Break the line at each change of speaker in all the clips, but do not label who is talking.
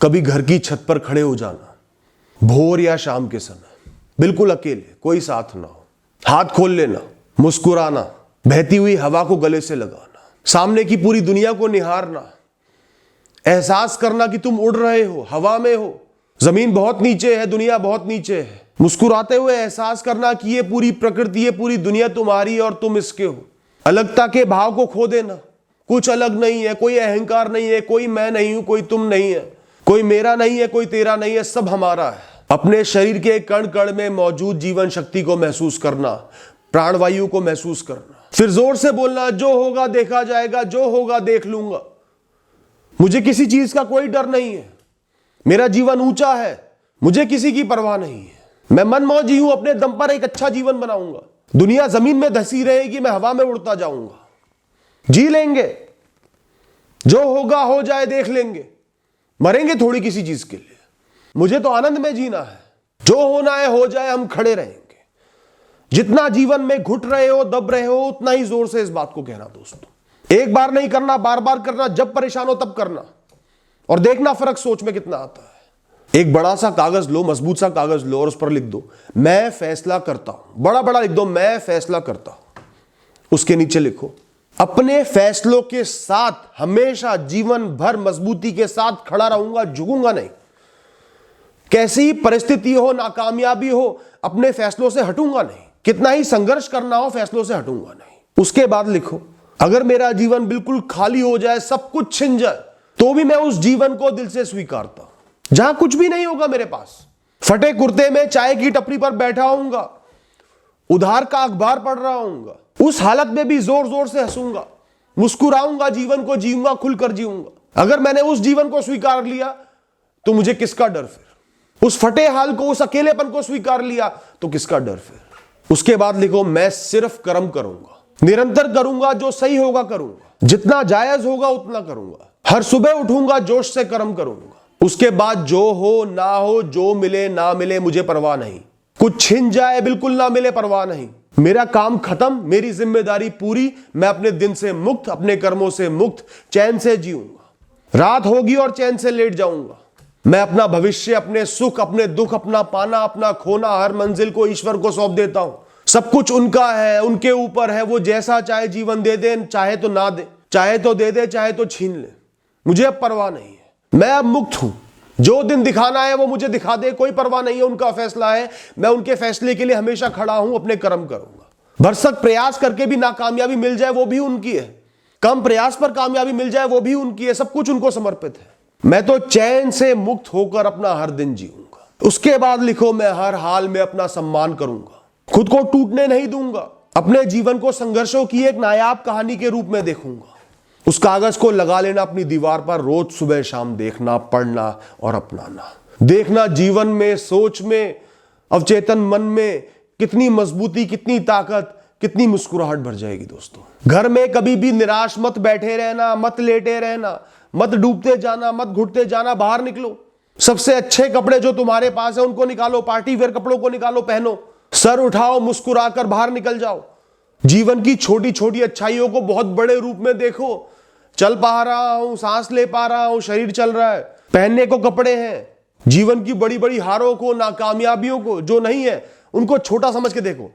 कभी घर की छत पर खड़े हो जाना, भोर या शाम के समय, बिल्कुल अकेले, कोई साथ ना हो, हाथ खोल लेना, मुस्कुराना, बहती हुई हवा को गले से लगाना, सामने की पूरी दुनिया को निहारना, एहसास करना कि तुम उड़ रहे हो, हवा में हो, जमीन बहुत नीचे है, दुनिया बहुत नीचे है, मुस्कुराते हुए एहसास करना कि ये पूरी प्रकृति, ये पूरी दुनिया तुम्हारी है और तुम इसके हो। अलगता के भाव को खो देना, कुछ अलग नहीं है, कोई अहंकार नहीं है, कोई मैं नहीं हूं, कोई तुम नहीं है, कोई मेरा नहीं है, कोई तेरा नहीं है, सब हमारा है। अपने शरीर के कण कण में मौजूद जीवन शक्ति को महसूस करना, प्राणवायु को महसूस करना, फिर जोर से बोलना, जो होगा देखा जाएगा, जो होगा देख लूंगा, मुझे किसी चीज का कोई डर नहीं है, मेरा जीवन ऊंचा है, मुझे किसी की परवाह नहीं है, मैं मनमौजी हूं, अपने दम पर एक अच्छा जीवन बनाऊंगा, दुनिया जमीन में धसी रहेगी, मैं हवा में उड़ता जाऊंगा, जी लेंगे, जो होगा हो जाए देख लेंगे, मरेंगे थोड़ी किसी चीज के लिए, मुझे तो आनंद में जीना है, जो होना है हो जाए, हम खड़े रहेंगे। जितना जीवन में घुट रहे हो, दब रहे हो, उतना ही जोर से इस बात को कहना दोस्तों। एक बार नहीं करना, बार बार करना, जब परेशान हो तब करना, और देखना फर्क सोच में कितना आता है। एक बड़ा सा कागज लो, मजबूत सा कागज लो और उस पर लिख दो, मैं फैसला करता हूं। बड़ा बड़ा लिख दो, मैं फैसला करता हूं। उसके नीचे लिखो, अपने फैसलों के साथ हमेशा जीवन भर मजबूती के साथ खड़ा रहूंगा, झुकूंगा नहीं। कैसी ही परिस्थिति हो, नाकामयाबी हो, अपने फैसलों से हटूंगा नहीं। कितना ही संघर्ष करना हो, फैसलों से हटूंगा नहीं। उसके बाद लिखो, अगर मेरा जीवन बिल्कुल खाली हो जाए, सब कुछ छिन जाए, तो भी मैं उस जीवन को दिल से स्वीकारता हूं। जहां कुछ भी नहीं होगा मेरे पास, फटे कुर्ते में चाय की टपरी पर बैठा होऊंगा, उधार का अखबार पढ़ रहा होऊंगा, उस हालत में भी जोर जोर से हंसूंगा, मुस्कुराऊंगा, जीवन को जीऊंगा, खुलकर जीऊंगा। अगर मैंने उस जीवन को स्वीकार लिया तो मुझे किसका डर फिर। उस फटे हाल को, उस अकेलेपन को स्वीकार लिया तो किसका डर फिर। उसके बाद लिखो, मैं सिर्फ कर्म करूंगा, निरंतर करूंगा, जो सही होगा करूंगा, जितना जायज होगा उतना करूंगा, हर सुबह उठूंगा, जोश से कर्म करूंगा। उसके बाद जो हो ना हो, जो मिले ना मिले, मुझे परवाह नहीं। कुछ छिन जाए, बिल्कुल ना मिले, परवाह नहीं। मेरा काम खत्म, मेरी जिम्मेदारी पूरी, मैं अपने दिन से मुक्त, अपने कर्मों से मुक्त, चैन से जीऊंगा। रात होगी और चैन से लेट जाऊंगा। मैं अपना भविष्य, अपने सुख, अपने दुख, अपना पाना, अपना खोना, हर मंजिल को ईश्वर को सौंप देता हूं। सब कुछ उनका है, उनके ऊपर है, वो जैसा चाहे जीवन दे दे, चाहे तो ना दे, चाहे तो दे दे, चाहे तो छीन ले, मुझे अब परवाह नहीं है। मैं अब मुक्त हूं। जो दिन दिखाना है वो मुझे दिखा दे, कोई परवाह नहीं है, उनका फैसला है। मैं उनके फैसले के लिए हमेशा खड़ा हूं, अपने कर्म करूंगा। भरसक प्रयास करके भी नाकामयाबी मिल जाए वो भी उनकी है, कम प्रयास पर कामयाबी मिल जाए वो भी उनकी है, सब कुछ उनको समर्पित है। मैं तो चैन से मुक्त होकर अपना हर दिन जीऊंगा। उसके बाद लिखो, मैं हर हाल में अपना सम्मान करूंगा, खुद को टूटने नहीं दूंगा, अपने जीवन को संघर्षों की एक नायाब कहानी के रूप में देखूंगा। उस कागज को लगा लेना अपनी दीवार पर, रोज सुबह शाम देखना, पढ़ना और अपनाना। देखना जीवन में, सोच में, अवचेतन मन में कितनी मजबूती, कितनी ताकत, कितनी मुस्कुराहट भर जाएगी दोस्तों। घर में कभी भी निराश मत बैठे रहना, मत लेटे रहना, मत डूबते जाना, मत घुटते जाना। बाहर निकलो, सबसे अच्छे कपड़े जो तुम्हारे पास है उनको निकालो, पार्टी वेयर कपड़ों को निकालो, पहनो, सर उठाओ, मुस्कुराकर बाहर निकल जाओ। जीवन की छोटी छोटी अच्छाइयों को बहुत बड़े रूप में देखो। चल पा रहा हूं, सांस ले पा रहा हूं, शरीर चल रहा है, पहनने को कपड़े हैं। जीवन की बड़ी बड़ी हारों को, नाकामयाबियों को, जो नहीं है उनको छोटा समझ के देखो।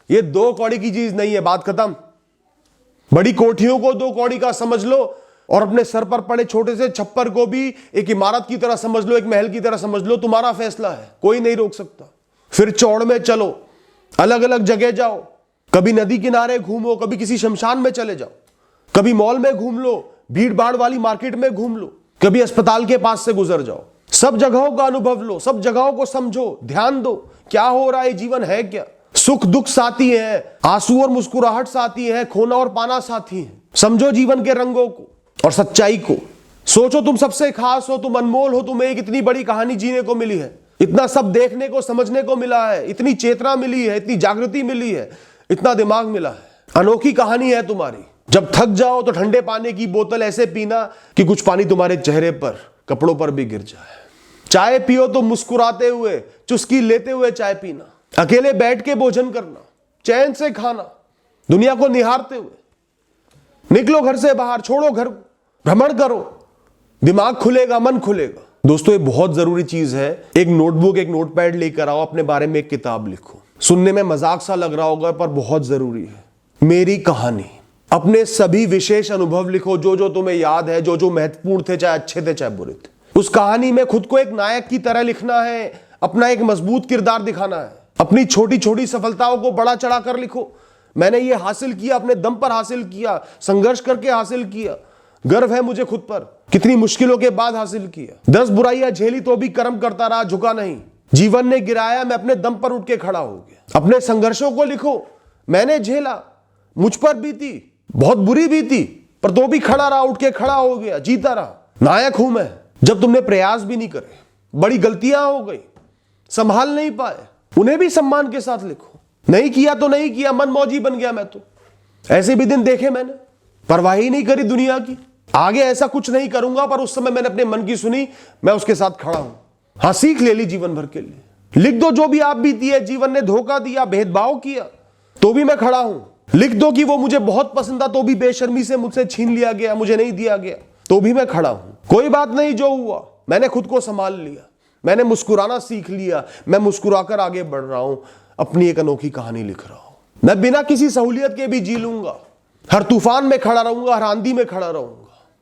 ये 2 कौड़ी की चीज नहीं है, बात खत्म। बड़ी कोठियों को 2 कौड़ी का समझ लो और अपने सर पर पड़े छोटे से छप्पर को भी एक इमारत की तरह समझ लो, एक महल की तरह समझ लो। तुम्हारा फैसला है, कोई नहीं रोक सकता। फिर चौड़ में चलो, अलग अलग जगह जाओ, कभी नदी किनारे घूमो, कभी किसी शमशान में चले जाओ, कभी मॉल में घूम लो, भीड़ भाड़ वाली मार्केट में घूम लो, कभी अस्पताल के पास से गुजर जाओ। सब जगहों का अनुभव लो, सब जगहों को समझो, ध्यान दो क्या हो रहा है, जीवन है क्या। सुख दुख साथी है, आंसू और मुस्कुराहट साथी है, खोना और पाना साथी है। समझो जीवन के रंगों को और सच्चाई को। सोचो तुम सबसे खास हो, तुम अनमोल हो, तुम्हें एक इतनी बड़ी कहानी जीने को मिली है, इतना सब देखने को, समझने को मिला है, इतनी चेतना मिली है, इतनी जागृति मिली है, इतना दिमाग मिला है। अनोखी कहानी है तुम्हारी। जब थक जाओ तो ठंडे पानी की बोतल ऐसे पीना कि कुछ पानी तुम्हारे चेहरे पर, कपड़ों पर भी गिर जाए। चाय पियो तो मुस्कुराते हुए, चुस्की लेते हुए चाय पीना। अकेले बैठ के भोजन करना, चैन से खाना, दुनिया को निहारते हुए। निकलो घर से बाहर, छोड़ो घर, भ्रमण करो, दिमाग खुलेगा, मन खुलेगा। दोस्तों ये बहुत जरूरी चीज है। एक नोटबुक एक नोटपैड लेकर आओ, अपने बारे में एक किताब लिखो। सुनने में मजाक सा लग रहा होगा पर बहुत जरूरी है। मेरी कहानी, अपने सभी विशेष अनुभव लिखो, जो जो तुम्हें याद है, जो जो महत्वपूर्ण थे, चाहे अच्छे थे चाहे बुरे थे। उस कहानी में खुद को एक नायक की तरह लिखना है, अपना एक मजबूत किरदार दिखाना है। अपनी छोटी छोटी सफलताओं को बड़ा चढ़ा कर लिखो। मैंने ये हासिल किया, अपने दम पर हासिल किया, संघर्ष करके हासिल किया, गर्व है मुझे खुद पर, कितनी मुश्किलों के बाद हासिल किया। 10 बुराइयां झेली तो भी कर्म करता रहा, झुका नहीं। जीवन ने गिराया, मैं अपने दम पर उठ के खड़ा हो गया। अपने संघर्षों को लिखो, मैंने झेला, मुझ पर बीती, बहुत बुरी बीती, पर तो भी खड़ा रहा, उठ के खड़ा हो गया, जीता रहा। नायक हूं मैं। जब तुमने प्रयास भी नहीं करे, बड़ी गलतियां हो गई, संभाल नहीं पाए, उन्हें भी सम्मान के साथ लिखो। नहीं किया तो नहीं किया, मन मौजी बन गया मैं तो। ऐसे भी दिन देखे मैंने, परवाह ही नहीं करी दुनिया की। आगे ऐसा कुछ नहीं करूंगा, पर उस समय मैंने अपने मन की सुनी, मैं उसके साथ खड़ा हूं। हाँ, सीख ले ली जीवन भर के लिए। लिख दो जो भी आप बीती है, जीवन ने धोखा दिया, भेदभाव किया, तो भी मैं खड़ा हूं। लिख दो कि वो मुझे बहुत पसंद था, तो भी बेशर्मी से मुझसे छीन लिया गया, मुझे नहीं दिया गया, तो भी मैं खड़ा हूं। कोई बात नहीं, जो हुआ मैंने खुद को संभाल लिया, मैंने मुस्कुराना सीख लिया, मैं मुस्कुराकर आगे बढ़ रहा हूं, अपनी एक अनोखी कहानी लिख रहा हूं। मैं बिना किसी सहूलियत के भी जी लूंगा, हर तूफान में खड़ा रहूंगा, हर आंधी में खड़ा रहूंगा,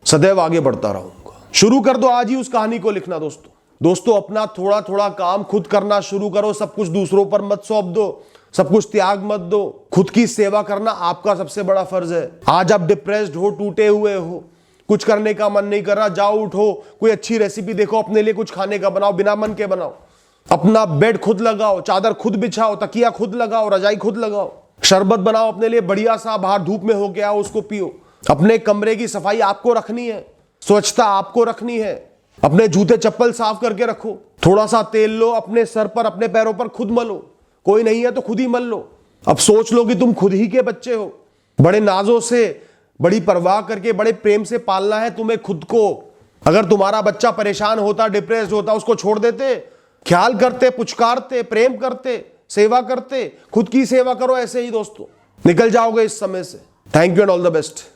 सदैव आगे बढ़ता रहूंगा। शुरू कर दो आज ही उस कहानी को लिखना दोस्तों। अपना थोड़ा थोड़ा काम खुद करना शुरू करो, सब कुछ दूसरों पर मत सौंप दो, सब कुछ त्याग मत दो। खुद की सेवा करना आपका सबसे बड़ा फर्ज है। आज आप डिप्रेस्ड हो, टूटे हुए हो, कुछ करने का मन नहीं कर रहा, जाओ उठो, कोई अच्छी रेसिपी देखो, अपने लिए कुछ खाने का बनाओ, बिना मन के बनाओ। अपना बेड खुद लगाओ, चादर खुद बिछाओ, तकिया खुद लगाओ, रजाई खुद लगाओ। शरबत बनाओ अपने लिए बढ़िया सा, बाहर धूप में होके आओ, उसको पियो। अपने कमरे की सफाई आपको रखनी है, स्वच्छता आपको रखनी है। अपने जूते चप्पल साफ करके रखो। थोड़ा सा तेल लो, अपने सर पर, अपने पैरों पर खुद मलो। कोई नहीं है तो खुद ही मल लो। अब सोच लो कि तुम खुद ही के बच्चे हो। बड़े नाजों से, बड़ी परवाह करके, बड़े प्रेम से पालना है तुम्हें खुद को। अगर तुम्हारा बच्चा परेशान होता, डिप्रेस्ड होता, उसको छोड़ देते, ख्याल करते, पुचकारते, प्रेम करते, सेवा करते। खुद की सेवा करो ऐसे ही दोस्तों, निकल जाओगे इस समय से। Thank you and all the best.